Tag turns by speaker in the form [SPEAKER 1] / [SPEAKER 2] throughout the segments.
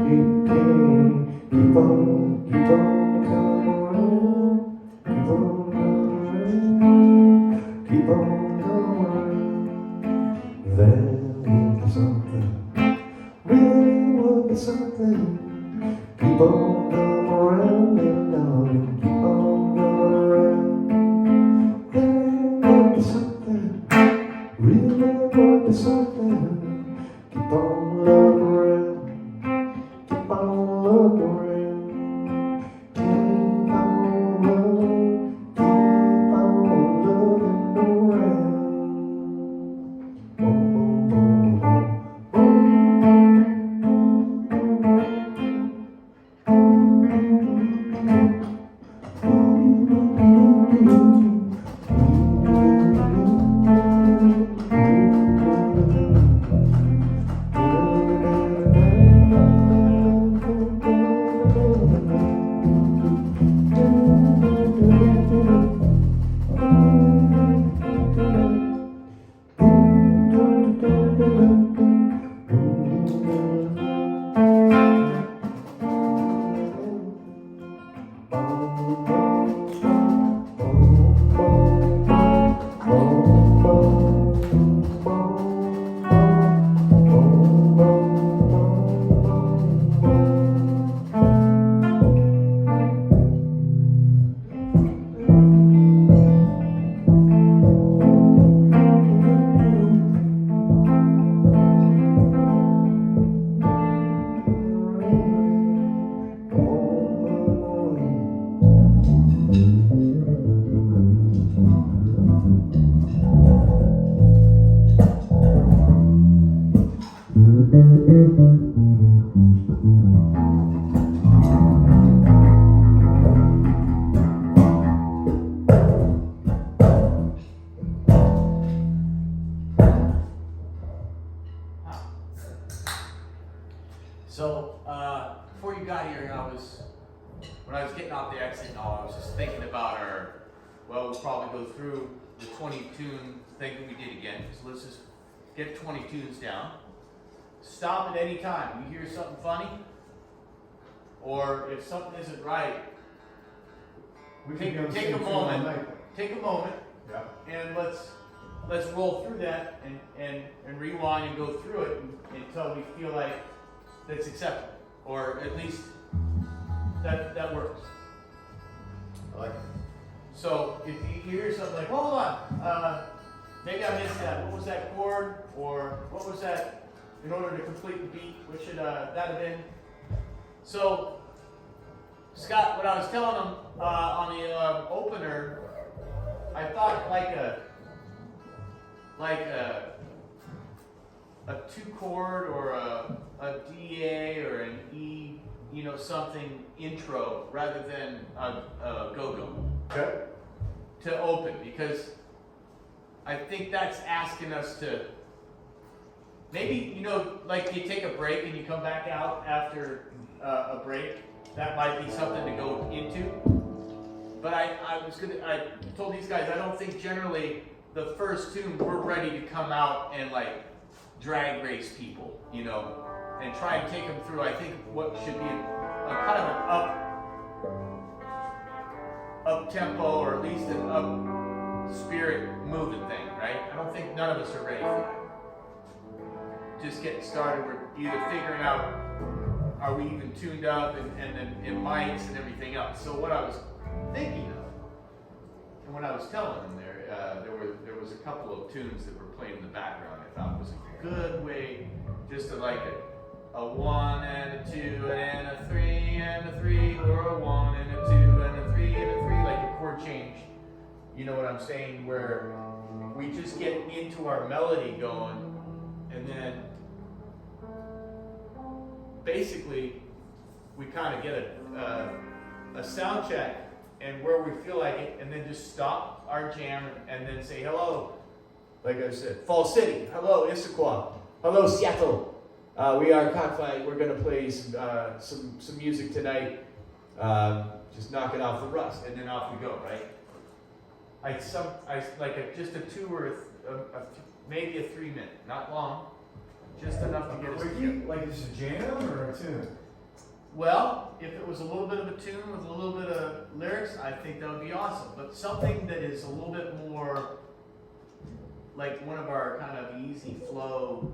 [SPEAKER 1] Keep on coming around. Keep on coming around. Keep on going. There will be something. Really will be something. Keep on coming around, and darling, keep on going around. There will be something. Really will be something. Keep on looking around. Keep on looking around. Keep on looking. Keep on looking around. Boom, boom, boom, boom,
[SPEAKER 2] So, before you got here, when I was getting off the exit and all, I was just thinking about we'll probably go through the 20 tune thing that we did again. So let's just get 20 tunes down. Stop at any time. You hear something funny, or if something isn't right, take a moment. Take a moment,
[SPEAKER 3] Yeah.
[SPEAKER 2] and let's roll through that and rewind and go through it until we feel like that's acceptable, or at least that works.
[SPEAKER 3] I like it.
[SPEAKER 2] So if you hear something like, hold on, maybe I missed that. What was that chord? Or what was that in order to complete the beat? What should that have been? So Scott, what I was telling him on the opener, I thought like a 2-chord or a DA or an E, something intro rather than a go-go.
[SPEAKER 3] Okay.
[SPEAKER 2] To open, because I think that's asking us to maybe, like you take a break and you come back out after a break. That might be something to go into. But I told these guys, I don't think generally the first tune we're ready to come out and like drag race people, and try and take them through. I think what should be a kind of an up tempo, or at least an up spirit moving thing, right? I don't think none of us are ready for that. Just getting started, we're either figuring out, are we even tuned up, and then in mics and everything else. So what I was thinking of, and when I was telling them there was a couple of tunes that were playing in the background I thought was a good way just to like a 1 and a 2 and a 3 and a 3, or a 1 and a 2 and a 3 and a 3, like a chord change. You know what I'm saying? Where we just get into our melody going, and then basically we kind of get a sound check and where we feel like it, and then just stop our jam and then say hello. Like I said, Fall City, hello Issaquah, hello Seattle. We are Cockfight. We're gonna play some music tonight. Just knock it off the rust, and then off we go, right? Just a 2 or maybe a 3 minute, not long, just enough to get us.
[SPEAKER 3] Quickie, like it's a jam or a tune?
[SPEAKER 2] Well, if it was a little bit of a tune with a little bit of lyrics, I think that would be awesome. But something that is a little bit more like one of our kind of easy flow,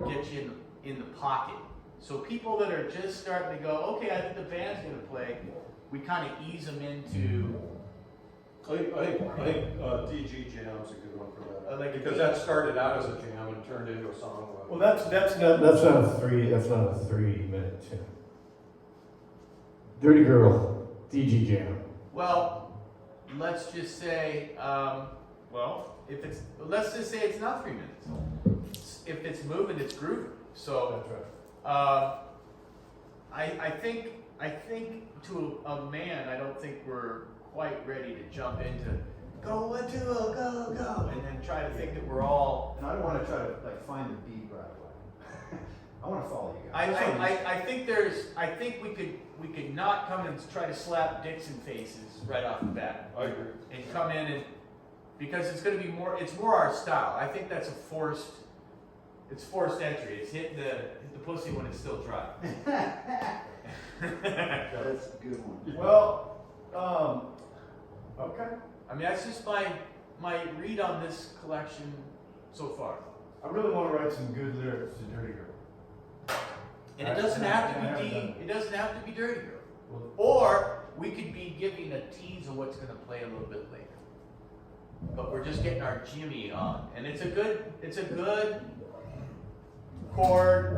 [SPEAKER 2] get you in the pocket. So people that are just starting to go, okay, I think the band's gonna play, we kind of ease them into.
[SPEAKER 3] I think DG Jam's a good one for that.
[SPEAKER 2] Like
[SPEAKER 3] Because that started out as a jam and turned into a song.
[SPEAKER 1] Well, that's not a 3-minute tune. Dirty Girl, DG Jam.
[SPEAKER 2] Well, let's just say, let's just say it's not 3 minutes. If it's moving, it's grooving. So,
[SPEAKER 1] That's right.
[SPEAKER 2] I think to a man, I don't think we're quite ready to jump into go 1 2 go, and then try to think that we're all.
[SPEAKER 4] And I don't want to try to like find the beat right away. I want to follow you guys.
[SPEAKER 2] I think we could not come and try to slap Dixon faces right off the bat.
[SPEAKER 3] I agree.
[SPEAKER 2] And come in and because it's going to be more. It's more our style. I think that's forced entry. It's hit the pussy when it's still dry.
[SPEAKER 4] That's a good one.
[SPEAKER 1] Well, okay.
[SPEAKER 2] I mean, that's just my read on this collection so far.
[SPEAKER 1] I really want to write some good lyrics to Dirty Girl.
[SPEAKER 2] And it doesn't have to be It doesn't have to be Dirty Girl. Or we could be giving a tease of what's going to play a little bit later. But we're just getting our Jimmy on, and it's a good chord,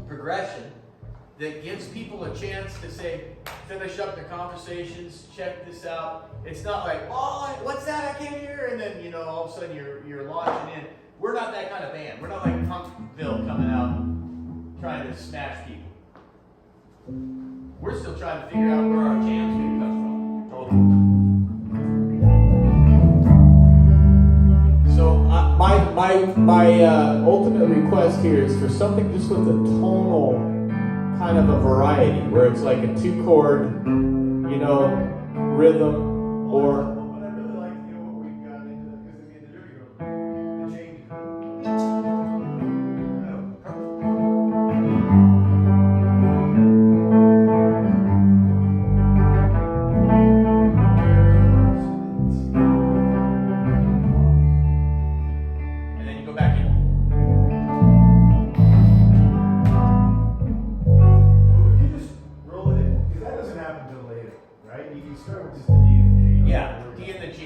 [SPEAKER 2] progression that gives people a chance to say, finish up the conversations, check this out. It's not like, oh, what's that? I can't hear. And then, all of a sudden you're launching in. We're not that kind of band. We're not like Punkville coming out trying to smash people. We're still trying to figure out where our jam's going to come from. Totally. So my ultimate request here is for something just with a tonal kind of a variety, where it's like a 2-chord, rhythm, or.
[SPEAKER 1] But I really like, what we got into, because in the Dirty Girl, the change.
[SPEAKER 2] And then you go back in.
[SPEAKER 1] Well, you just roll it in, because that doesn't happen until later, right? You start with just the D and the G.
[SPEAKER 2] Yeah, D and the G.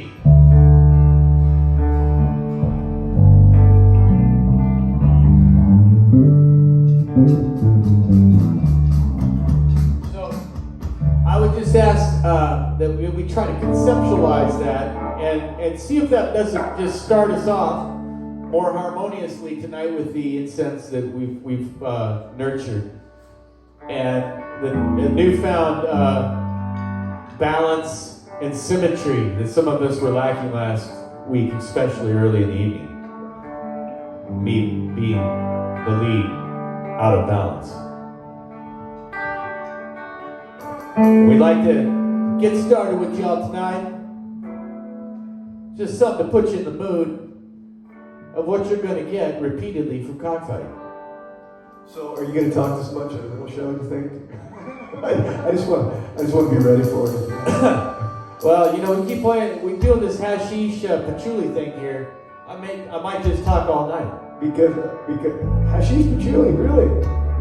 [SPEAKER 2] So I would just ask that we try to conceptualize that and see if that doesn't just start us off more harmoniously tonight with the incense that we've nurtured and the newfound balance and symmetry that some of us were lacking last week, especially early in the evening. Me being the lead out of balance. We'd like to get started with y'all tonight. Just something to put you in the mood of what you're going to get repeatedly from Cockfighting.
[SPEAKER 1] So, are you going to talk this much at a little show, you think? I just want to be ready for it.
[SPEAKER 2] Well, we keep playing. We're doing this hashish patchouli thing here. I might just talk all night.
[SPEAKER 1] Because hashish patchouli, really?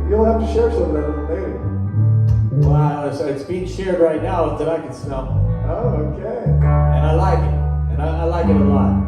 [SPEAKER 1] You'll have to share some of that later.
[SPEAKER 2] Wow, so it's being shared right now that I can smell,
[SPEAKER 1] Oh, okay.
[SPEAKER 2] and I like it, and I like it a lot.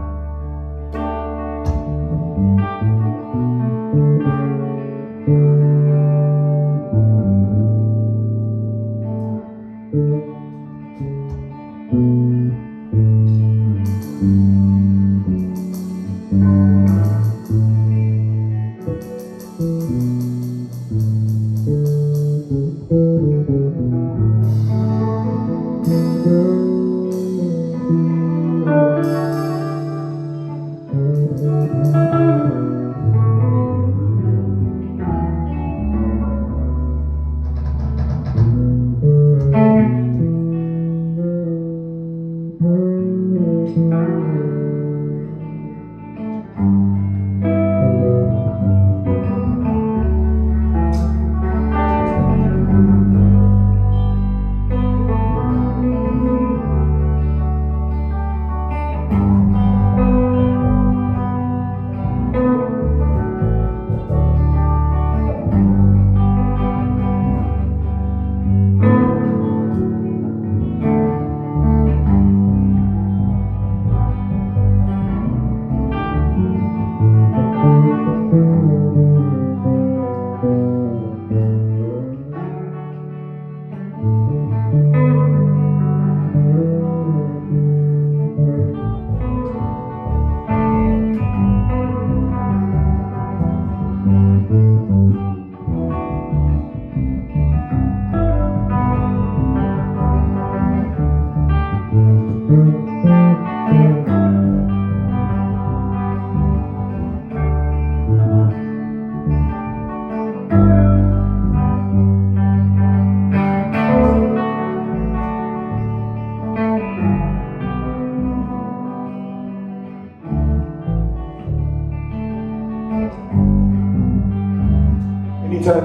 [SPEAKER 1] Anytime,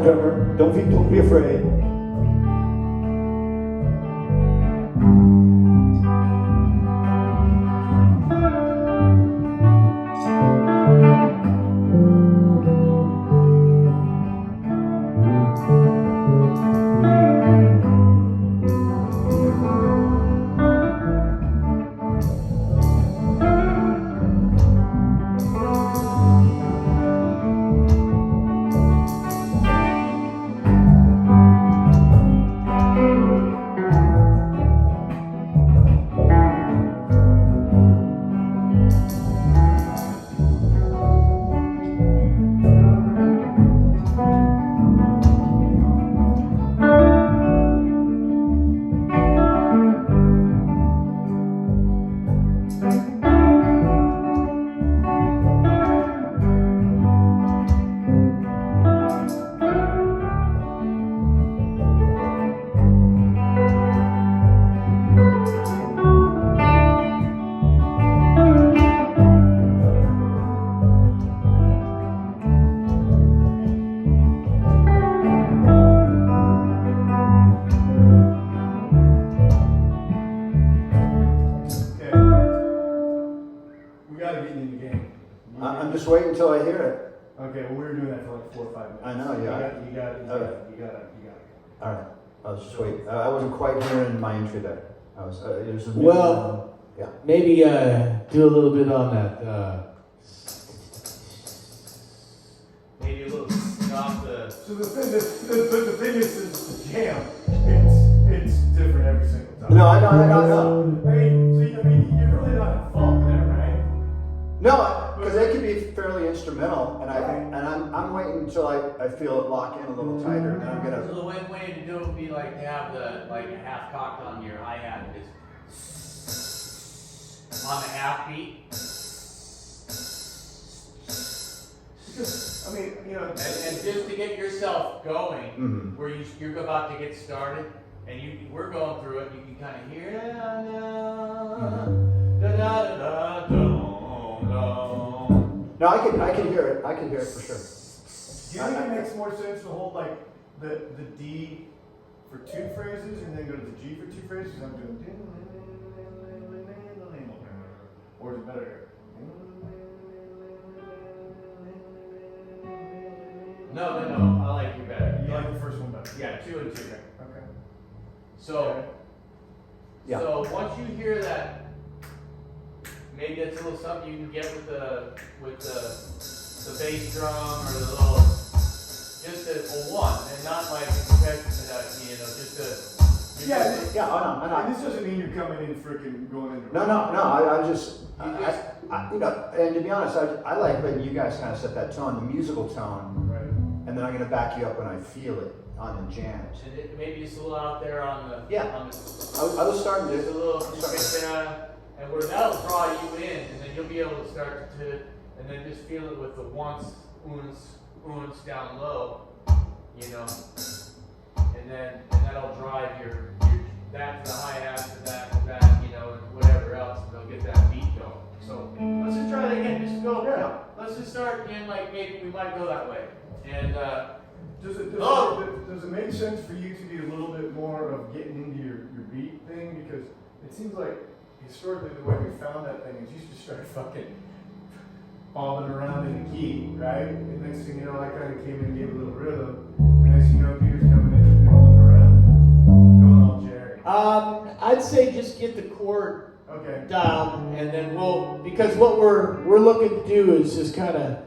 [SPEAKER 1] drummer. Don't be afraid. I'm just waiting until I hear it.
[SPEAKER 5] Okay, well, we were doing that for like 4 or 5 minutes.
[SPEAKER 1] I know, yeah.
[SPEAKER 5] You got it.
[SPEAKER 1] All right. I was just waiting. I wasn't quite hearing my entry there. I was. It was a new,
[SPEAKER 6] Well,
[SPEAKER 1] yeah.
[SPEAKER 6] maybe do a little bit on that.
[SPEAKER 2] Maybe a little off the.
[SPEAKER 5] So the thing is the jam. It's different every single time.
[SPEAKER 1] No, I know.
[SPEAKER 5] I mean, you're really not at fault there, right?
[SPEAKER 1] No, because they can be fairly instrumental, and I'm waiting until I feel it lock in a little tighter, and then I'm gonna.
[SPEAKER 2] So the way to do it would be like to have the like a half cocked on your hi-hat and just on the half beat.
[SPEAKER 5] Because, I mean, you know,
[SPEAKER 2] And just to get yourself going,
[SPEAKER 1] Mhm.
[SPEAKER 2] where you're about to get started, and we're going through it, you can kind of hear it.
[SPEAKER 1] No, I can hear it. I can hear it for sure.
[SPEAKER 5] do you think it makes more sense to hold like the D for 2 phrases and then go to the G for 2 phrases? I'm doing, or is it better?
[SPEAKER 2] No, I like you better.
[SPEAKER 5] You like the first one better?
[SPEAKER 2] Yeah, 2 and 2.
[SPEAKER 5] Okay.
[SPEAKER 2] So,
[SPEAKER 1] Yeah.
[SPEAKER 2] so once you hear that, maybe that's a little something you can get with the bass drum or the little, just a 1, and not like just a.
[SPEAKER 1] Yeah. I know.
[SPEAKER 5] And this doesn't mean you're coming in freaking going into.
[SPEAKER 1] No. I just. You know, and to be honest, I like letting you guys kind of set that tone, the musical tone,
[SPEAKER 5] Right.
[SPEAKER 1] and then I'm gonna back you up when I feel it on the jams.
[SPEAKER 2] And maybe just a little out there on the.
[SPEAKER 1] Yeah.
[SPEAKER 2] On the,
[SPEAKER 1] I was starting
[SPEAKER 2] just a
[SPEAKER 1] to.
[SPEAKER 2] little, and where that'll draw you in, and then you'll be able to start to, and then just feel it with the uns down low, and that'll drive your that to the hi-hat to that, and whatever else, and they'll get that beat going. So let's just try that again. Just go.
[SPEAKER 1] Yeah.
[SPEAKER 2] Let's just start again. Like maybe we might go that way, and.
[SPEAKER 5] Does it make sense for you to be a little bit more of getting into your beat thing? Because it seems like historically the way we found that thing is you just start fucking bobbing around in the key, right? And next thing you know, I kind of came in and gave a little rhythm. And next thing you know, Peter's coming in and rolling around, going all Jerry.
[SPEAKER 6] I'd say just get the chord
[SPEAKER 5] Okay.
[SPEAKER 6] down, and then because what we're looking to do is just kind of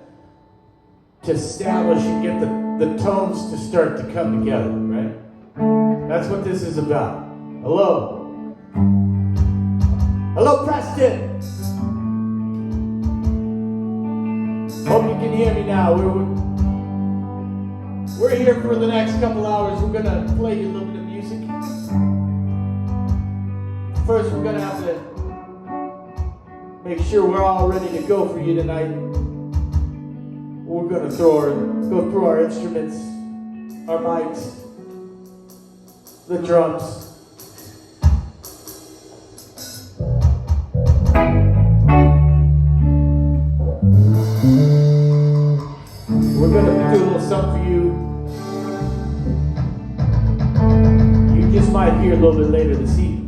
[SPEAKER 6] to establish and get the tones to start to come together, right? That's what this is about. Hello, Preston. Hope you can hear me now. We're here for the next couple hours. We're gonna play you a little bit of music. First, we're gonna have to make sure we're all ready to go for you tonight. We're gonna go through our instruments, our mics, the drums. We're gonna do a little something for you. You just might hear a little bit later this evening.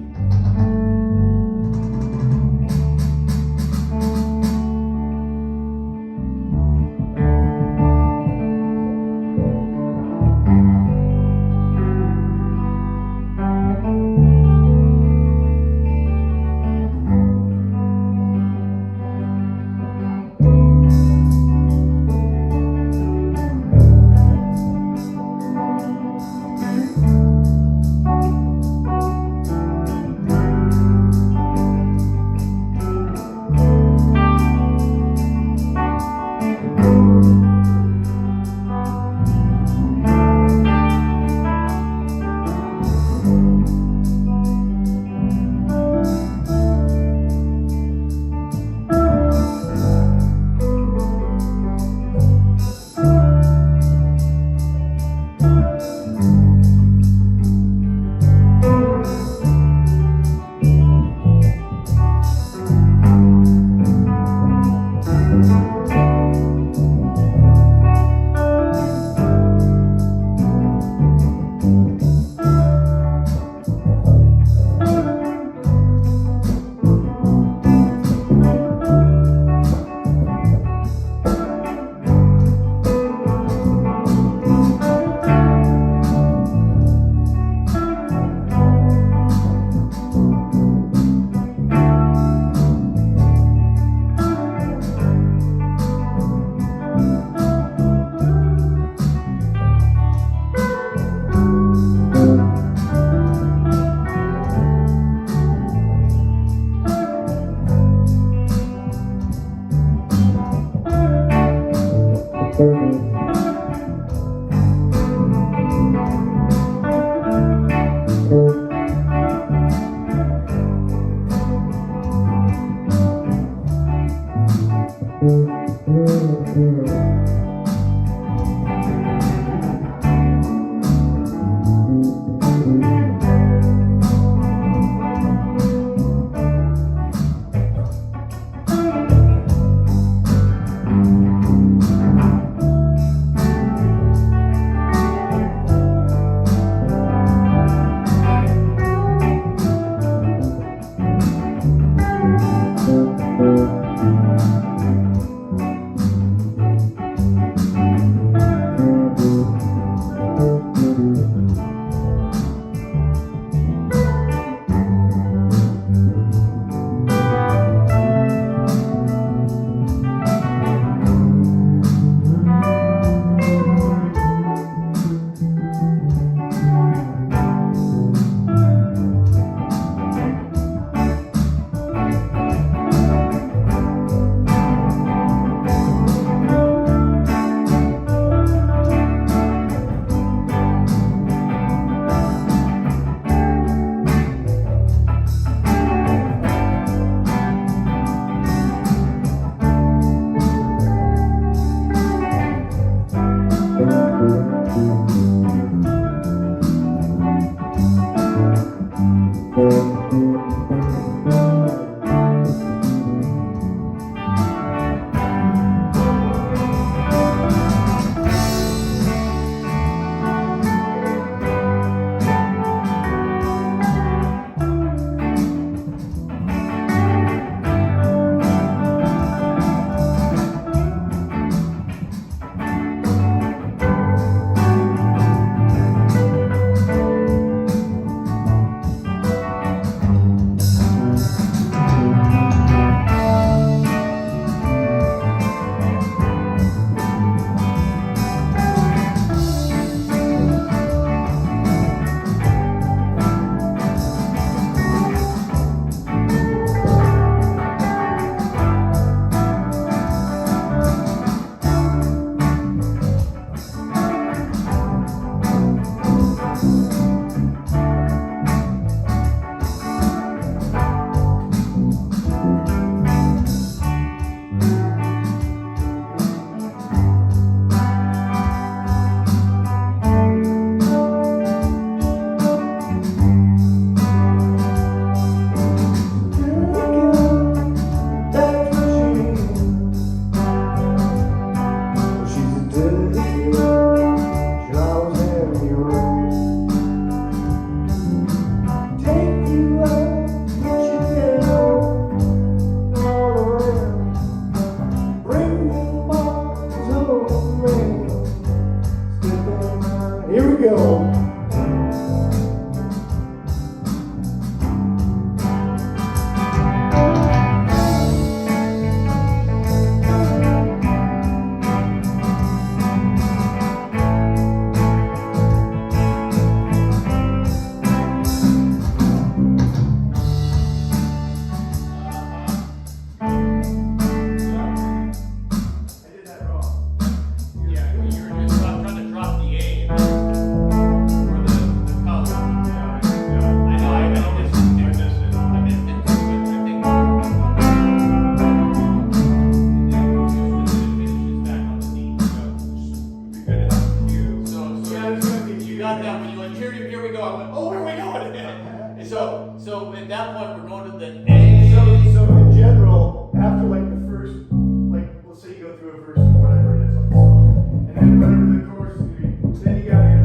[SPEAKER 2] had that when you went, here we go. I went, oh, where are we going? And so at that point, we're going to the A.
[SPEAKER 5] So in general, after like the first, like let's say you go through a verse or whatever it is on the song, and then whatever the chorus is gonna be, then you gotta get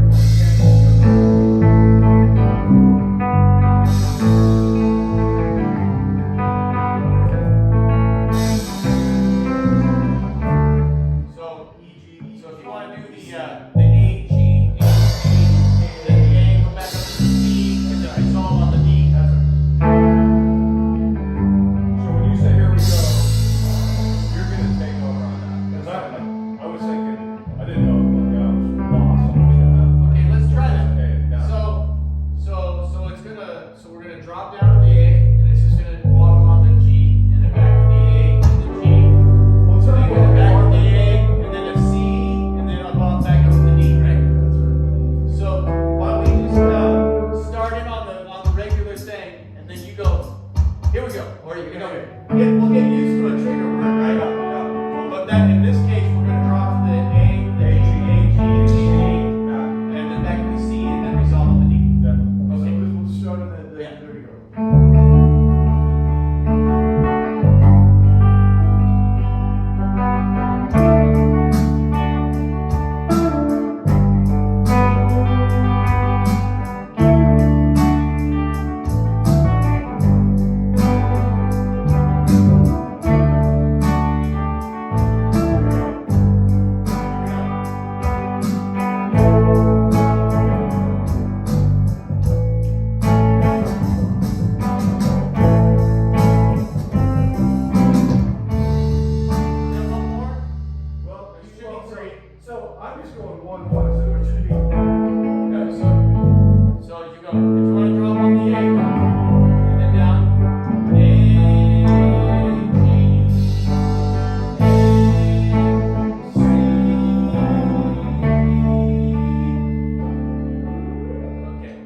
[SPEAKER 2] So if you want to do the A, G, A, G, then the A, go back up to the C, and then I saw them on the D.
[SPEAKER 3] So when you say here we go, you're gonna take over on that. Cause I was thinking, I didn't know, I was lost.
[SPEAKER 2] Okay, let's try that.
[SPEAKER 3] Okay, yeah.
[SPEAKER 2] So we're gonna drop down to the A, and it's just gonna bottom on the G, and then back to the A, and the G.
[SPEAKER 5] Well, it's
[SPEAKER 2] Then
[SPEAKER 5] not
[SPEAKER 2] go back to the A, and then a C, and then I'll bottom back up to the D, right? So why don't we just start in on the regular thing, and then you go, here we go, or you know, we'll get used to a trigger word, right? But then in this case, we're gonna drop to the A, the G, A, G, and the A, and then back to the C, and then resolve on the D. Okay.
[SPEAKER 5] We'll start on the
[SPEAKER 2] Yeah.
[SPEAKER 5] there we go.
[SPEAKER 2] Then one more.
[SPEAKER 5] Well,
[SPEAKER 2] You should be three.
[SPEAKER 5] So I'm just going 1-1, so it should be.
[SPEAKER 2] Yeah, so you go. If you want to drop on the A, and then down. A, G, A, C. Okay.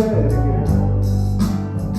[SPEAKER 1] bed again.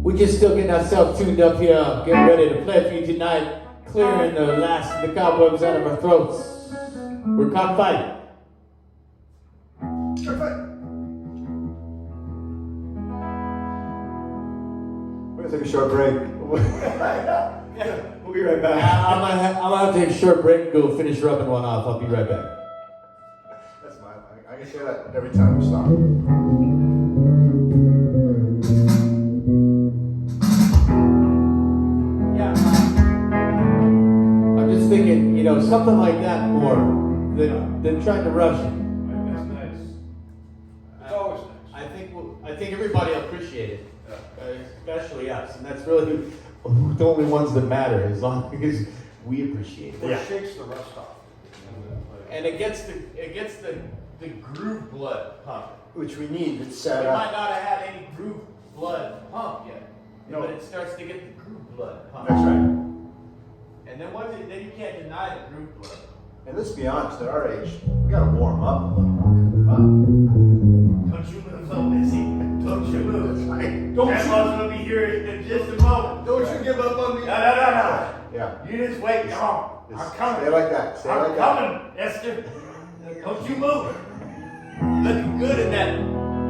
[SPEAKER 6] We just still getting ourselves tuned up here, getting ready to play for you tonight, clearing the last of the cobwebs out of our throats. We're cockfighting.
[SPEAKER 1] We're gonna take a short break. We'll be right back.
[SPEAKER 6] I'm gonna have to take a short break and go finish rubbing one off. I'll be right back.
[SPEAKER 1] That's fine. I can say that every time we stop.
[SPEAKER 6] I'm just thinking, something like that more than trying to rush it.
[SPEAKER 3] That's nice. It's always nice.
[SPEAKER 6] I think everybody will appreciate it, especially us, and that's really the only ones that matter, as long as we appreciate it.
[SPEAKER 3] It shakes the rust off.
[SPEAKER 6] And it gets the groove blood pumping.
[SPEAKER 1] Which we need. It's
[SPEAKER 6] We
[SPEAKER 1] set
[SPEAKER 6] might
[SPEAKER 1] up.
[SPEAKER 6] not have had any groove blood pump yet,
[SPEAKER 1] No.
[SPEAKER 6] but it starts to get the groove blood pump.
[SPEAKER 1] That's right.
[SPEAKER 6] And then then you can't deny the groove blood.
[SPEAKER 1] And let's be honest, at our age, we gotta warm up a little.
[SPEAKER 2] Don't you move so busy. Don't you move.
[SPEAKER 1] Don't
[SPEAKER 2] Grandma's gonna be here in just a moment.
[SPEAKER 5] Don't you give up on me.
[SPEAKER 2] No.
[SPEAKER 1] Yeah.
[SPEAKER 2] You just wait. Come on. I'm
[SPEAKER 1] Just
[SPEAKER 2] coming.
[SPEAKER 1] Stay like that. Stay
[SPEAKER 2] I'm
[SPEAKER 1] like that.
[SPEAKER 2] coming, Esther. Don't you move. Looking good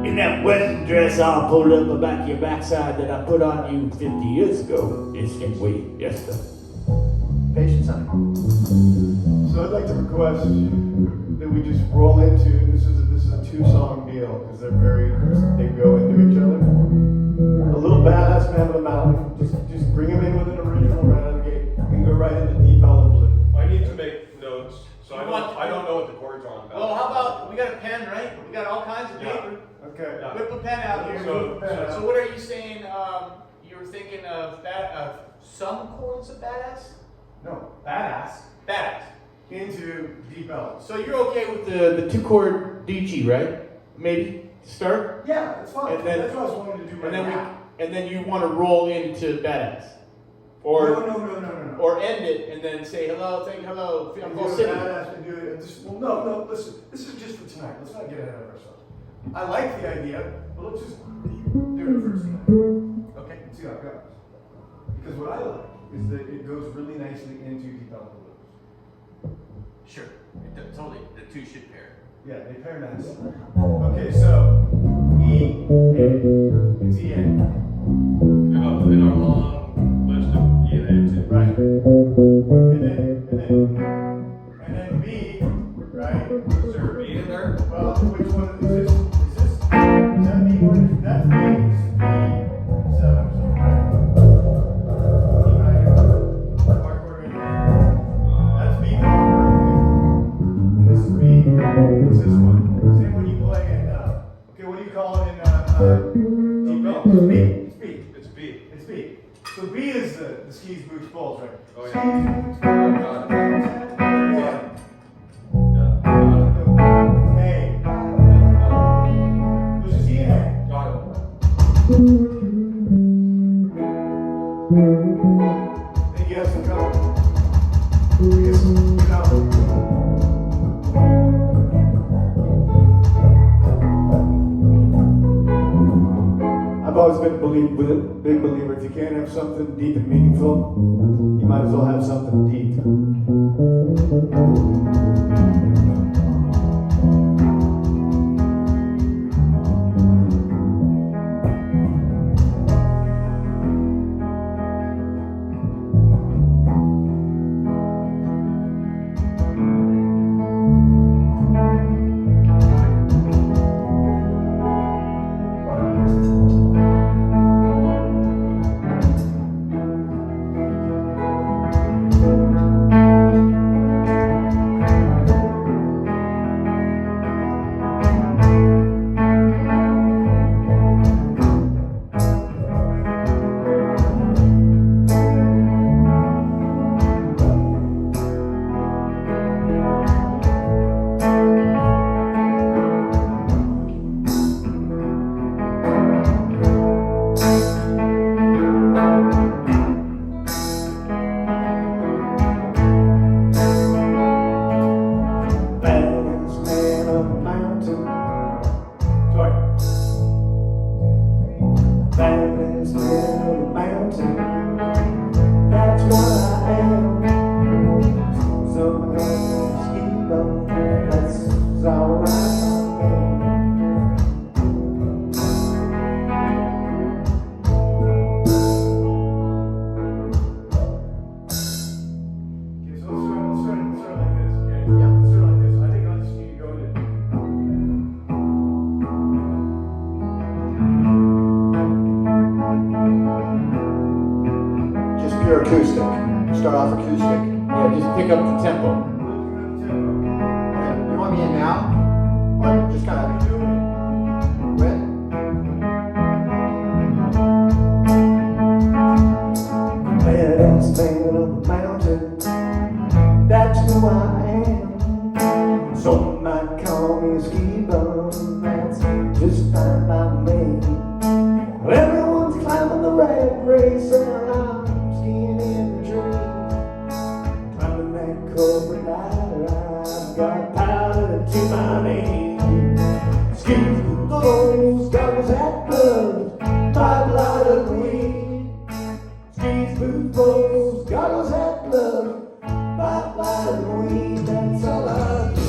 [SPEAKER 2] in that wedding dress all
[SPEAKER 6] pulled up the back of your backside that I put on you 50 years ago. Yes, sir.
[SPEAKER 1] Patience, honey.
[SPEAKER 5] So I'd like to request that we just roll into, this is a 2-song deal, because they go into each other. A little badass man with a mountain, just bring him in with an original right out of the gate. We can go right into Deep Ellum Blue.
[SPEAKER 3] I need to make notes, so
[SPEAKER 2] You
[SPEAKER 3] I
[SPEAKER 2] want to-
[SPEAKER 3] don't know what the chords are on.
[SPEAKER 2] Well, how about, we got a pen, right? We got all kinds of
[SPEAKER 3] Yeah.
[SPEAKER 2] paper.
[SPEAKER 5] Okay.
[SPEAKER 3] Yeah.
[SPEAKER 2] Whip a pen out here.
[SPEAKER 3] So-
[SPEAKER 2] So what are you saying, you were thinking of some chords of badass?
[SPEAKER 5] No, badass
[SPEAKER 2] Badass.
[SPEAKER 5] into Deep Ellum.
[SPEAKER 6] So you're okay with the 2-chord DG, right? Maybe to start,
[SPEAKER 5] Yeah, that's fine.
[SPEAKER 6] And then-
[SPEAKER 5] That's what I was wanting to do right now.
[SPEAKER 6] and then you want to roll into badass, or
[SPEAKER 5] No.
[SPEAKER 6] or end it and then say hello, hello. I'm
[SPEAKER 5] And
[SPEAKER 6] going
[SPEAKER 5] do
[SPEAKER 6] to
[SPEAKER 5] it
[SPEAKER 6] sit.
[SPEAKER 5] badass and do it. And just, well, no, listen. This is just for tonight. Let's not get ahead of ourselves. I like the idea, but let's just do it first tonight. Okay, and see how it goes. Because what I like is that it goes really nicely into Deep Ellum Blues.
[SPEAKER 2] Sure. Totally. The two should pair.
[SPEAKER 5] Yeah, they pair nice. Okay, so E, A. It's E, A.
[SPEAKER 3] In our long list of E and A too.
[SPEAKER 5] Right. And then B, right?
[SPEAKER 3] Is there a B in there?
[SPEAKER 5] Well, which one is this? Is that B1? That's B. This is B7. E minor. is the skis, boots, balls, right?
[SPEAKER 3] Oh, yeah.
[SPEAKER 5] Skis, boots,
[SPEAKER 3] Oh,
[SPEAKER 5] balls.
[SPEAKER 3] got it.
[SPEAKER 5] Yeah.
[SPEAKER 3] Yeah,
[SPEAKER 5] Hey. There's a ski in there.
[SPEAKER 3] got it.
[SPEAKER 5] Thank you guys for coming. Because, you know, I've always been a big believer, if you can't have something deep and meaningful, you might as well have something deep. Baddest man on the mountain. Sorry. Baddest man on the mountain. That's what I am. Some ski bum. That's alright. Okay, so let's start like this, okay?
[SPEAKER 4] Yeah.
[SPEAKER 5] Let's start like this. I think I just need to go to.
[SPEAKER 4] Just pure acoustic. Start off acoustic.
[SPEAKER 6] Yeah, just pick up the tempo.
[SPEAKER 4] Okay. You want me in now? Or just kind of quit?
[SPEAKER 1] Baddest man on the mountain. That's who I am. Some might call me a ski bum. That's just fine by me. Well, everyone's climbing the rat race, and I'm skiing in the trees. Climbing that corporate ladder, I've got powder to my knees. Skis, boots, goggles, hat, gloves, 5 light of weed. Skis, boots, balls, goggles, hat, gloves, 5 light of weed. That's all I do.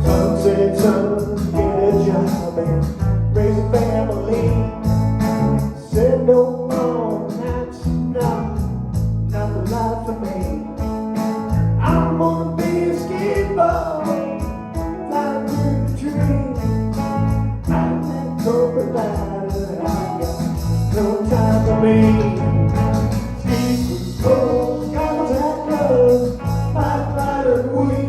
[SPEAKER 1] Son said, son, get a job and raise a family. Said, no more, that's not the life for me. I'm gonna be a ski bum, fly through the trees. I'm that corporate ladder, I got no time for me. Skis, boots, goggles, hat, gloves, 5 light of weed.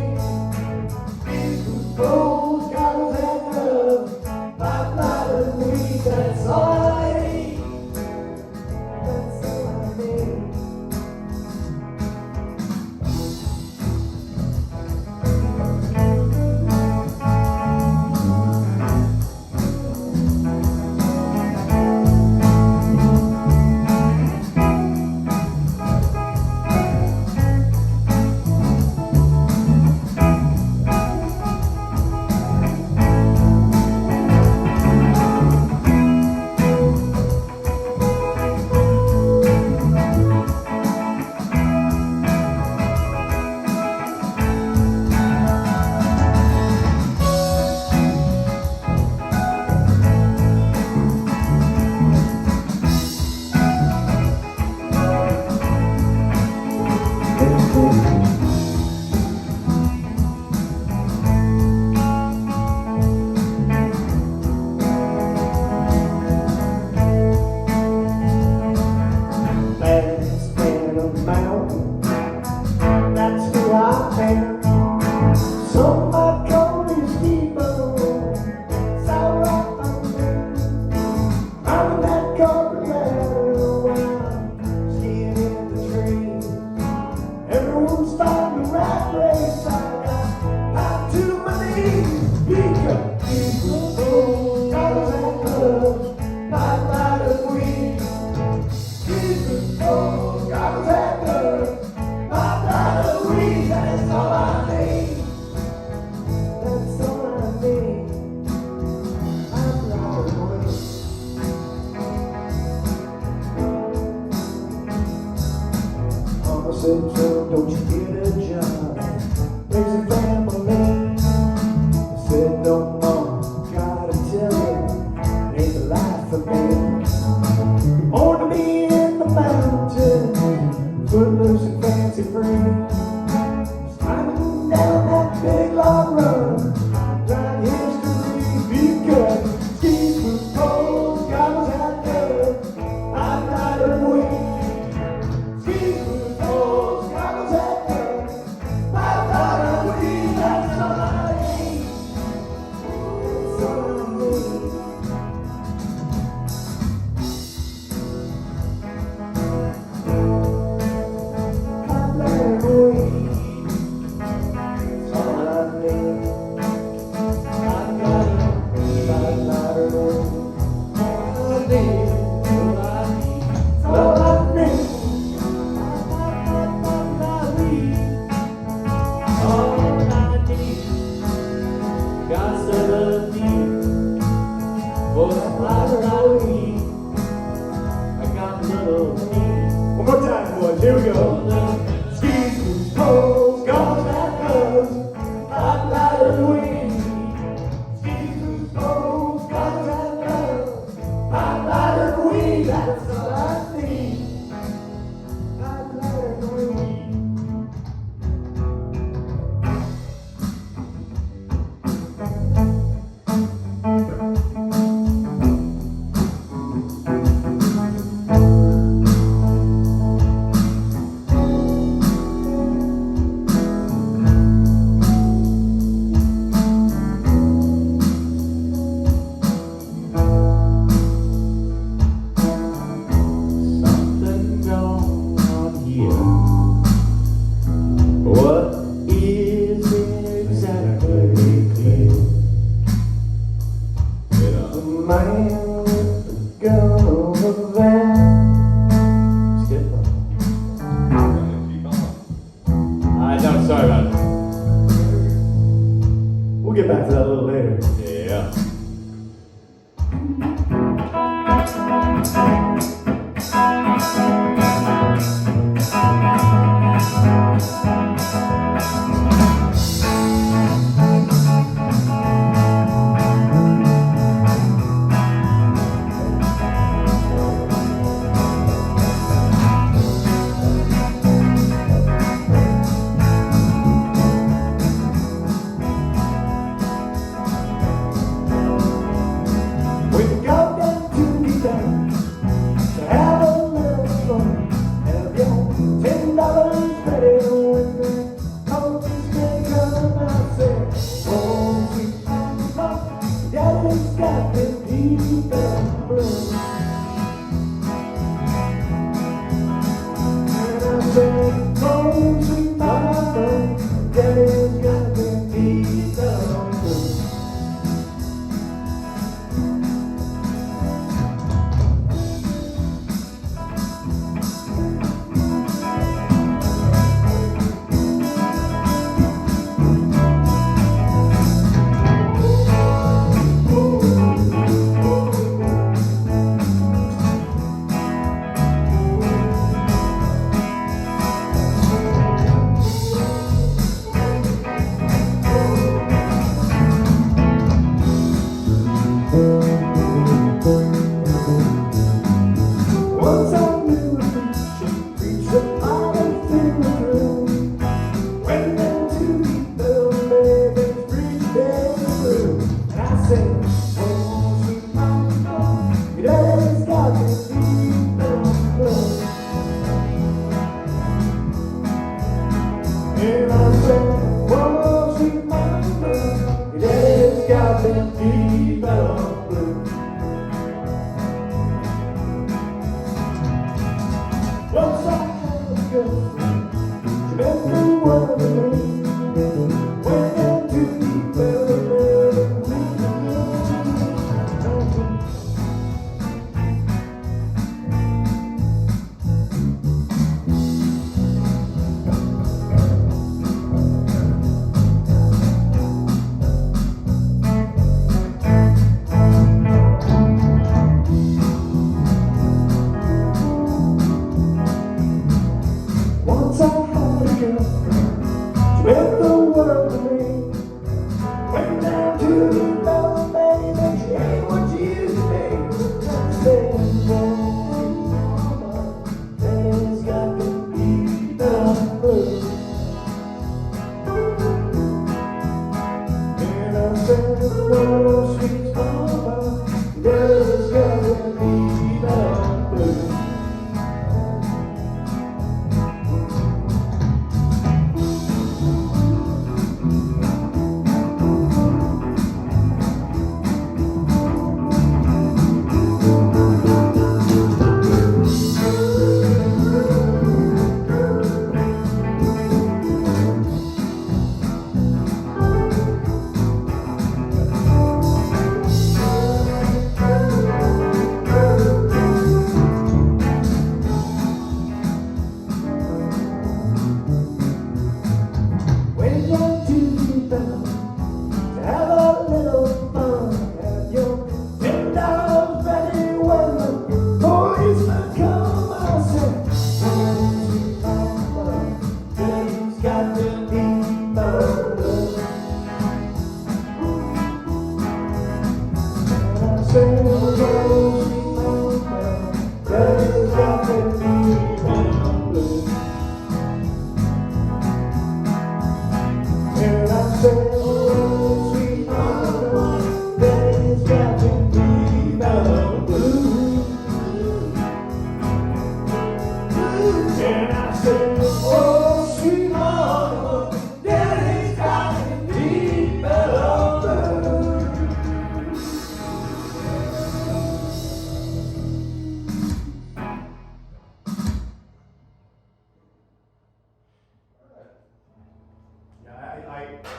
[SPEAKER 1] Goes, goggles, and gloves, 5 light of weed. That's all I need. That's all I need. girl, don't you get a job? There's a family. I said, no more, gotta tell you, it ain't the life for me. Born to be in the mountains, footloose and fancy free. Climbing down that big long road, write history, because skis, boots, poles, goggles, hat, gloves, I'm not a wing. Skis, boots, poles, goggles, hat, gloves, I'm not a wing. That's all I need. That's all I need. I'm not a wing. That's all I need. I got it, I'm not a wing. All I need, all I need, all I need. All I need, God's love need. For all I need, I got little need. One more time, boys, here we go. Skis, boots, poles, goggles, and gloves, I'm not a wing. Skis, boots, poles, goggles, and gloves, I'm not a wing. That's all I need. I'm not a wing. Something going on here. What isn't exactly clear? The man with the gun over there. Skip
[SPEAKER 3] Keep on.
[SPEAKER 6] No, sorry about it.
[SPEAKER 1] We'll get back to that a little later.
[SPEAKER 6] Yeah.
[SPEAKER 1] We go down to the bank to have a little fun. Have your $10 ready when the coaches may come. I say, oh, sweet mama, daddy's got them deep and blue. And I say, oh, sweet mama, daddy's got them deep and blue. Once I knew a preacher preached about a thing through. Went down to the baby's preach day through. And I said, oh, sweet mama, your daddy's got this deep and blue. And I said, oh, sweet mama, your daddy's got them deep and blue. Once I had a girlfriend, she meant the world to me. Went down to the bell and Once I had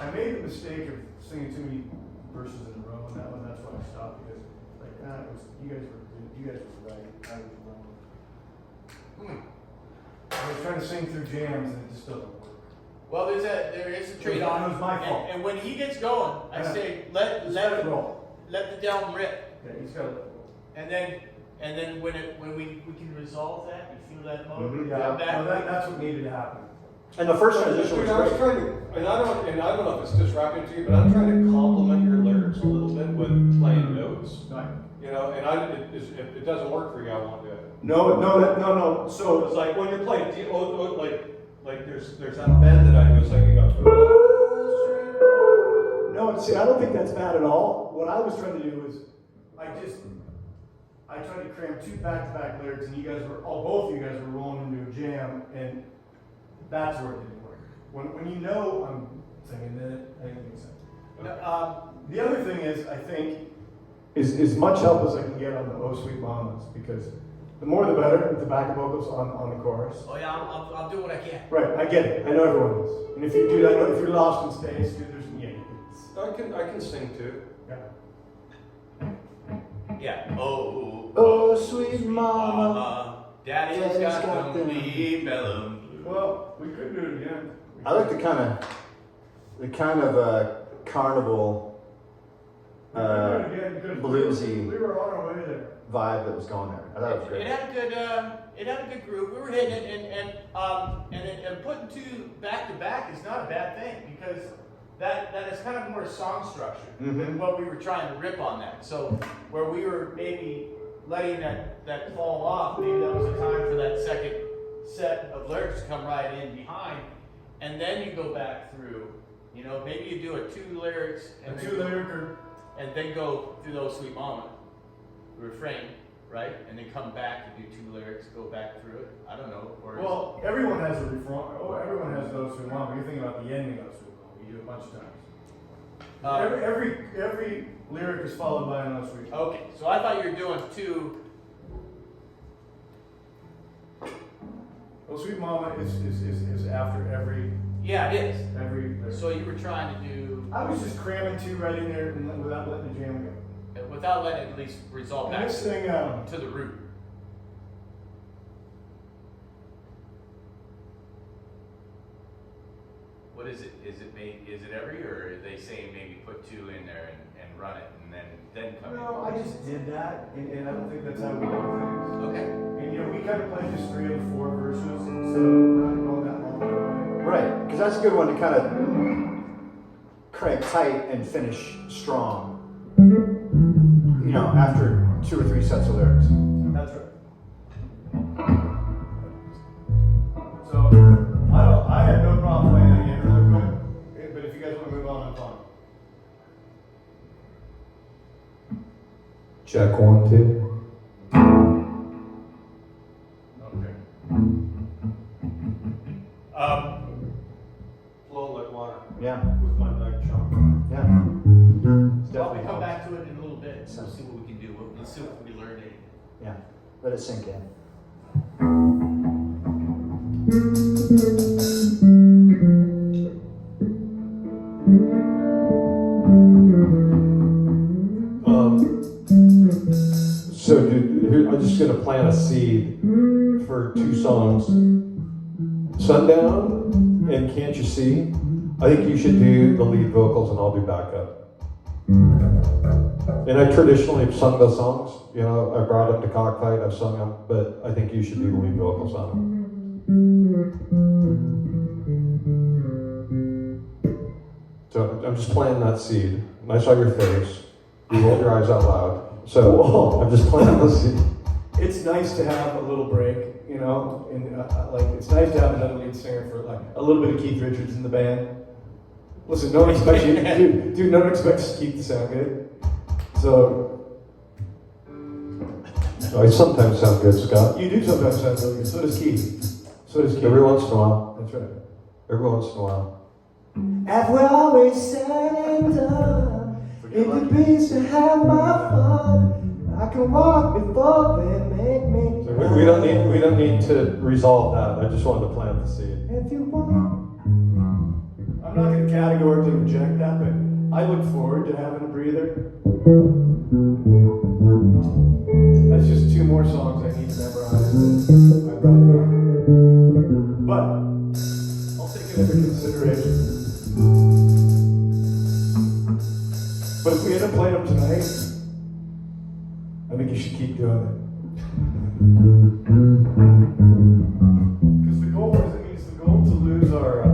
[SPEAKER 5] I made the mistake of singing too many verses in a row on that one. That's why I stopped because like it was you guys were right. I was wrong. I was trying to sing through jams and it just doesn't work.
[SPEAKER 2] Well, there is a trade-off.
[SPEAKER 5] It was my fault.
[SPEAKER 2] And when he gets going, I say let
[SPEAKER 5] it roll.
[SPEAKER 2] the down rip.
[SPEAKER 5] Yeah, he's got it.
[SPEAKER 2] And then when we can resolve that, you feel that mode,
[SPEAKER 1] Mhm.
[SPEAKER 5] Yeah,
[SPEAKER 2] come back.
[SPEAKER 5] no, that's what needed to happen.
[SPEAKER 1] And the first transition was
[SPEAKER 3] I was
[SPEAKER 1] great.
[SPEAKER 3] trying to, and I don't know if it's just rapping to you, but I'm trying to complement your lyrics a little bit with playing notes.
[SPEAKER 5] Right.
[SPEAKER 3] You know, and if it doesn't work for you, I won't do it.
[SPEAKER 1] No.
[SPEAKER 3] So
[SPEAKER 1] So
[SPEAKER 3] it's like when you're playing, like there's that bend that I was like, you go.
[SPEAKER 1] no, see, I don't think that's bad at all. What I was trying to do was,
[SPEAKER 5] I tried to cram two back-to-back lyrics, and both of you guys were rolling into a jam, and that's where it didn't work. When you know I'm singing, then I think it makes sense. The other thing is, I think, is as much help as I can get on the Oh Sweet Mamas, because the more the better with the backup vocals on the chorus.
[SPEAKER 2] Oh yeah, I'll do what I can.
[SPEAKER 5] Right, I get it. I know everyone is. And if you do that, if you're lost in space, dude,
[SPEAKER 3] I can sing too.
[SPEAKER 5] yeah.
[SPEAKER 2] Yeah. Oh,
[SPEAKER 1] oh sweet mama.
[SPEAKER 2] Daddy's
[SPEAKER 1] Daddy's
[SPEAKER 2] got
[SPEAKER 1] got
[SPEAKER 2] them
[SPEAKER 1] them.
[SPEAKER 2] bellum.
[SPEAKER 5] Well, we could do it again.
[SPEAKER 4] I like the kind of carnival bluesy
[SPEAKER 5] We were on our way there.
[SPEAKER 4] vibe that was going there. I thought it was great.
[SPEAKER 2] It had a good groove. We were hitting it, and putting two back to back is not a bad thing because that is kind of more song structure than what we were trying to rip on that. So where we were maybe letting that fall off, maybe that was the time for that second set of lyrics to come right in behind, and then you go back through. You know, maybe you do a two lyrics and then go through those Sweet Mama refrain, right? And then come back and do two lyrics, go back through it. I don't know. Or
[SPEAKER 5] Well, everyone has a refrain. Oh, everyone has those who want. But you're thinking about the ending of those who want. You do it a bunch of times. Every lyric is followed by another sweet.
[SPEAKER 2] Okay, so I thought you were doing two.
[SPEAKER 5] Well, Sweet Mama is after every
[SPEAKER 2] Yeah, it is.
[SPEAKER 5] lyric.
[SPEAKER 2] So you were trying to do
[SPEAKER 5] I was just cramming two right in there and without letting the jam go.
[SPEAKER 2] without letting it at least resolve
[SPEAKER 5] And
[SPEAKER 2] back
[SPEAKER 5] this thing,
[SPEAKER 2] to the root. What is it? Is it every, or are they saying maybe put two in there and run it and then come
[SPEAKER 5] no,
[SPEAKER 2] in?
[SPEAKER 5] I just did that, and I don't think that's how we do things.
[SPEAKER 2] Okay.
[SPEAKER 5] And you know, we kind of played just 3 of the 4 verses, so we're not going that long.
[SPEAKER 4] Right, because that's a good one to kind of crank tight and finish strong. You know, after 2 or 3 sets of lyrics.
[SPEAKER 5] That's right. So I had no problem playing that again really quick, but if you guys want to move on, I'm fine.
[SPEAKER 1] Check 1, 2.
[SPEAKER 5] Okay.
[SPEAKER 3] Flow like water
[SPEAKER 4] Yeah,
[SPEAKER 3] with my bag chunk.
[SPEAKER 4] yeah.
[SPEAKER 2] Well, we come back to it in a little bit. So we'll see what we can do. We'll see if we learned anything.
[SPEAKER 4] Yeah, let it sink in.
[SPEAKER 1] So, dude, I'm just gonna plant a seed for 2 songs. Sundown and Can't You See? I think you should do the lead vocals and I'll do backup. And I traditionally have sung those songs. You know, I brought them to Cockfight, I've sung them, but I think you should do the lead vocals on them. So I'm just planting that seed. And I saw your face. You rolled your eyes out loud. So
[SPEAKER 5] Whoa.
[SPEAKER 1] I'm just planting the seed.
[SPEAKER 5] It's nice to have a little break, you know, and like it's nice to have another lead singer for like a little bit of Keith Richards in the band. Listen, no one expects you, dude. No one expects Keith to sound good. So
[SPEAKER 1] I sometimes sound good, Scott.
[SPEAKER 5] you do sometimes sound really good. So does Keith.
[SPEAKER 1] Every once in a while.
[SPEAKER 5] That's right.
[SPEAKER 1] Every once in a while.
[SPEAKER 7] After always said and done, it would be to have my fun. I can walk before they make me.
[SPEAKER 1] So we don't need to resolve that. I just wanted to plant the seed.
[SPEAKER 7] If you want.
[SPEAKER 5] I'm not going to categorically reject that, but I look forward to having a breather. That's just 2 more songs I need to memorize. I'd rather not. But I'll take it into consideration. But if we end up playing them tonight, I think you should keep doing it. Because the goal is, it means the goal to lose our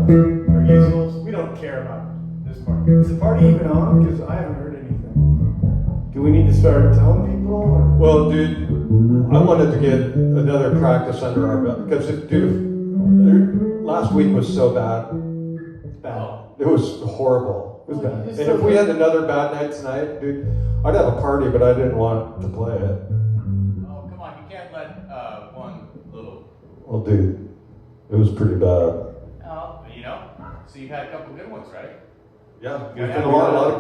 [SPEAKER 5] easels. We don't care about this part. Is the party even on? Because I haven't heard anything. Do we need to start telling people? Or?
[SPEAKER 1] Well, dude, I wanted to get another practice under our belt because, last week was so bad.
[SPEAKER 5] Bad.
[SPEAKER 1] It was horrible.
[SPEAKER 5] It was bad.
[SPEAKER 1] And if we had another bad night tonight, dude, I'd have a party, but I didn't want to play it.
[SPEAKER 2] Oh, come on, you can't let one little.
[SPEAKER 1] Well, dude, it was pretty bad.
[SPEAKER 2] Oh, you know. So you've had a couple good ones, right?
[SPEAKER 1] Yeah,
[SPEAKER 2] We've
[SPEAKER 1] had a lot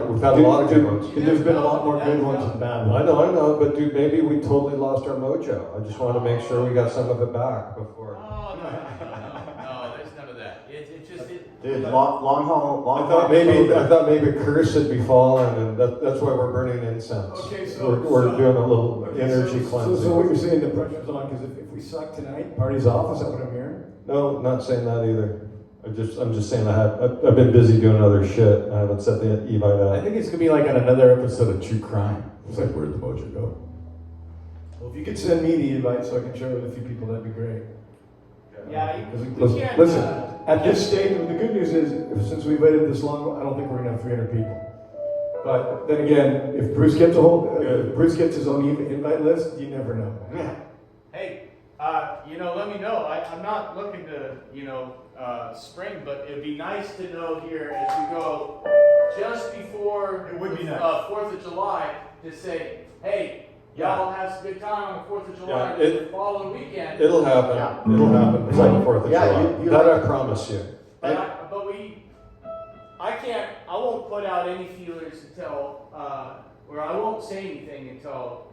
[SPEAKER 1] of good ones.
[SPEAKER 5] There's been a lot more good ones than bad ones.
[SPEAKER 1] I know, but dude, maybe we totally lost our mojo. I just want to make sure we got some of it back before.
[SPEAKER 2] Oh, no, there's none of that. It's just it.
[SPEAKER 4] Dude, long haul.
[SPEAKER 1] I thought maybe curse had befallen, and that's why we're burning incense.
[SPEAKER 5] Okay, so
[SPEAKER 1] we're doing a little energy cleansing.
[SPEAKER 5] So what you're saying, the pressure's on, because if we suck tonight, party's off, is that what I'm hearing?
[SPEAKER 1] No, not saying that either. I'm just saying I've been busy doing other shit. I haven't set the Evite
[SPEAKER 6] I
[SPEAKER 1] out.
[SPEAKER 6] think it's gonna be like on another episode of True Crime. It's like, where'd the mojo go?
[SPEAKER 5] Well, if you could send me the invite so I can share it with a few people, that'd be great.
[SPEAKER 2] Yeah,
[SPEAKER 5] Listen, at this stage, the good news is, since we've waited this long, I don't think we're gonna have 300 people. But then again, if Bruce gets Bruce gets his own invite list, you never know.
[SPEAKER 2] Hey, let me know. I'm not looking to, spring, but it'd be nice to know here as we go just before
[SPEAKER 5] It would be nice.
[SPEAKER 2] 4th of July to say, hey, y'all have some good time on the 4th of July
[SPEAKER 1] Yeah,
[SPEAKER 2] the following weekend.
[SPEAKER 1] It'll happen.
[SPEAKER 4] Yeah.
[SPEAKER 1] It'll happen before the 4th of
[SPEAKER 4] Yeah,
[SPEAKER 1] July.
[SPEAKER 4] you
[SPEAKER 1] That
[SPEAKER 4] like-
[SPEAKER 1] I promise you.
[SPEAKER 2] I won't put out any feelers until, or I won't say anything until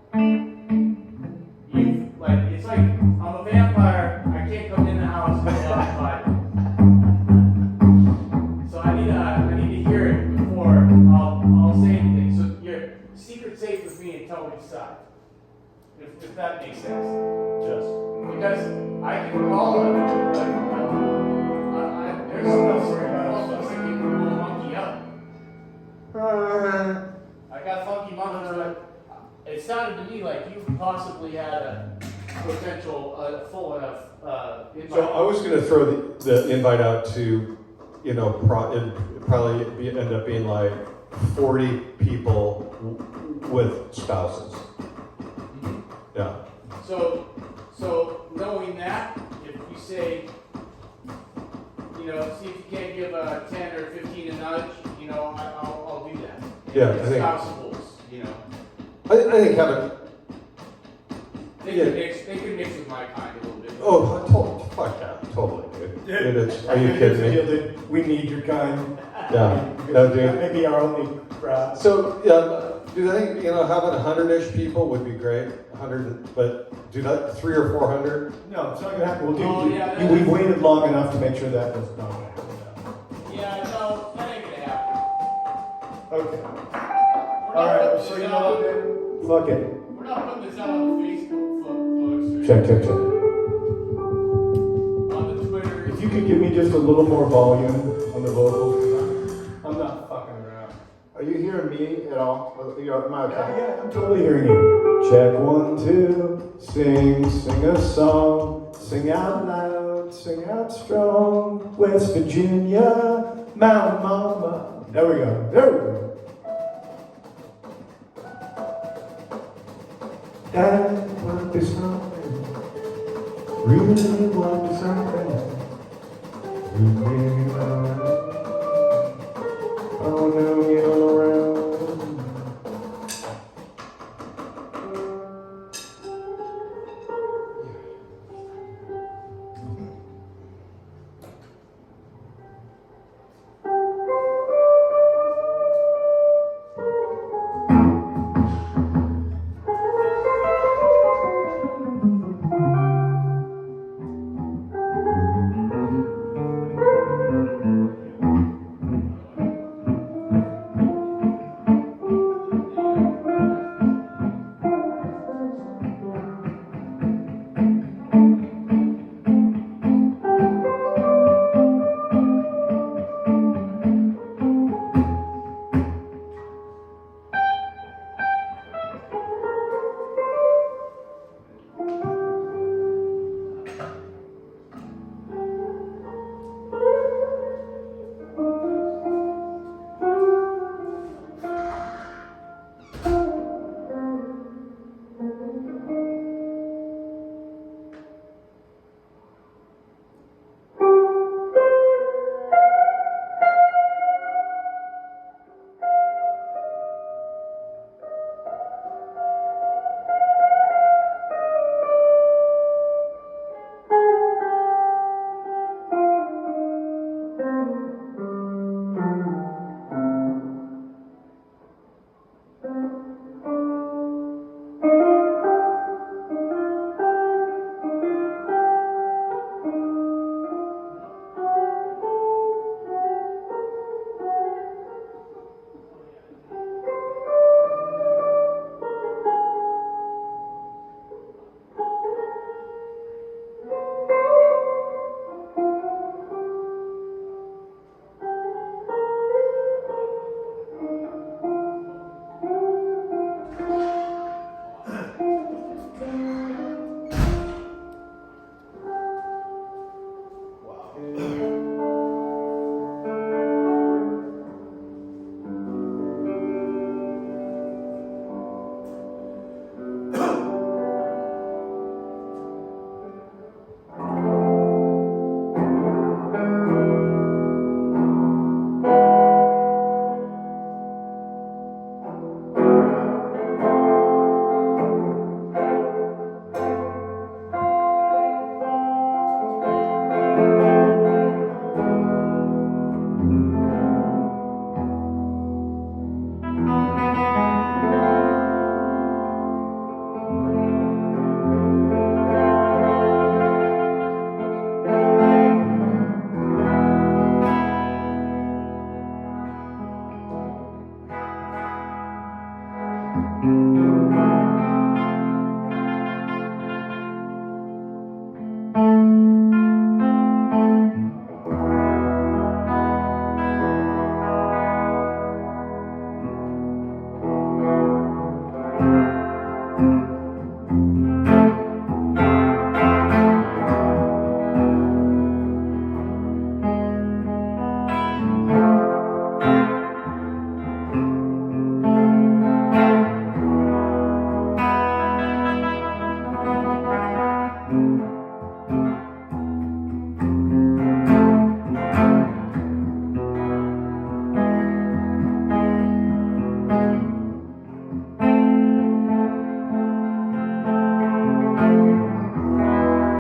[SPEAKER 2] it's like, I'm a vampire, I can't come in the house and get outside. So I need to hear it before I'll say anything. So your secret's safe with me until we decide. If that makes sense. Because I can call it, there's some that people will monkey up. I got funky monkeys, but it sounded to me like you possibly had a potential full enough invite.
[SPEAKER 1] So I was going to throw the invite out to, it'd probably end up being like 40 people with spouses. Yeah.
[SPEAKER 2] So knowing that, if you say, see if you can't give a 10 or 15 a nudge, I'll do that.
[SPEAKER 1] Yeah,
[SPEAKER 2] It's
[SPEAKER 1] I think-
[SPEAKER 2] spousables,
[SPEAKER 1] I think having,
[SPEAKER 2] They
[SPEAKER 1] Yeah.
[SPEAKER 2] can mix with my kind a little bit.
[SPEAKER 1] fuck that, totally, dude. Are you kidding me?
[SPEAKER 5] We need your kind.
[SPEAKER 1] Yeah, no, dude.
[SPEAKER 5] That may be our only crowd.
[SPEAKER 1] So, dude, I think, having 100-ish people would be great. 100, but do that 300 or 400.
[SPEAKER 5] No, it's not gonna happen.
[SPEAKER 2] Oh, yeah, that
[SPEAKER 5] We've
[SPEAKER 2] is-
[SPEAKER 5] waited long enough to make sure that does not happen.
[SPEAKER 2] Yeah, no, that ain't gonna happen.
[SPEAKER 5] Okay.
[SPEAKER 2] We're
[SPEAKER 5] All
[SPEAKER 2] not
[SPEAKER 5] right.
[SPEAKER 2] putting
[SPEAKER 5] So
[SPEAKER 2] this
[SPEAKER 5] you know
[SPEAKER 2] out-
[SPEAKER 5] what? Then? Fuck it.
[SPEAKER 2] We're not putting this out on the Facebook books
[SPEAKER 5] Check.
[SPEAKER 2] or on the Twitter.
[SPEAKER 5] If you could give me just a little more volume on the vocals, 'cause I'm not fucking around.
[SPEAKER 4] Are you hearing me at all? Am I okay?
[SPEAKER 5] Yeah, I'm totally hearing you. Check 1, 2, sing a song, sing out loud, sing out strong. West Virginia, Mountain Mama. There we go.
[SPEAKER 7] I want to do something. Really want to do something. Really want to. Oh no, you're around.